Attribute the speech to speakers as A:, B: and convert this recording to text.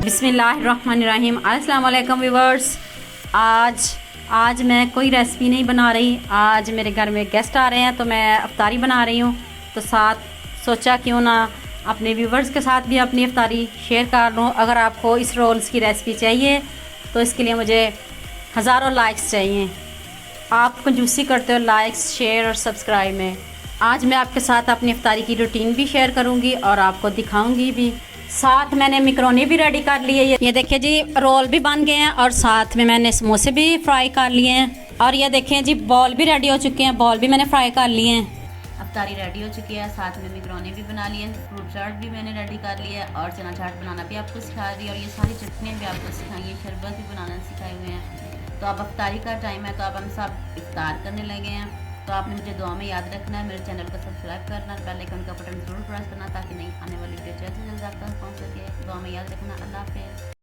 A: बिस्मिल्लाहिर्रहमानिर्रहीम। अस्सलाम वालेकुम व्यूअर्स। आज मैं कोई रेसिपी नहीं बना रही। आज मेरे घर में गेस्ट आ रहे हैं तो मैं अफ्तारी बना रही हूँ। तो साथ सोचा क्यों ना अपने व्यूअर्स के साथ भी अपनी अफ्तारी शेयर कर लूँ। अगर आपको इस रोल्स की रेसिपी चाहिए तो इसके लिए मुझे हज़ारों लाइक्स चाहिए। आप कंजूसी करते हो लाइक्स, शेयर और सब्सक्राइब में। आज मैं आपके साथ अपनी अफ्तारी की रूटीन भी शेयर करूंगी और आपको दिखाऊंगी भी। साथ मैंने मैकरोनी भी रेडी कर ली है। ये देखिए जी, रोल भी बन गए हैं और साथ में मैंने समोसे भी फ्राई कर लिए हैं। और ये देखिए जी, बॉल भी रेडी हो चुके हैं। बॉल भी मैंने फ्राई कर लिए हैं। अफ्तारी रेडी हो चुकी है। साथ में मैकरोनी भी बना ली है। फ्रूट चाट भी मैंने रेडी कर लिया है और चना चाट बनाना भी आपको सिखा दी है। और ये सारी चटनियाँ भी आपको सिखाई है। शरबत भी बनाना सिखाए हुए हैं। तो अब अफ्तारी का टाइम है तो अब हम सब इफ्तार करने लगे हैं। तो आपने मुझे दुआ में याद रखना है, मेरे चैनल को सब्सक्राइब करना, बेल आइकन का बटन जरूर प्रेस करना ताकि नई आने वाली वीडियो जल्द से जल्द आप तक पहुँच सके। दुआ में याद रखना। अल्लाह हाफ़िज़।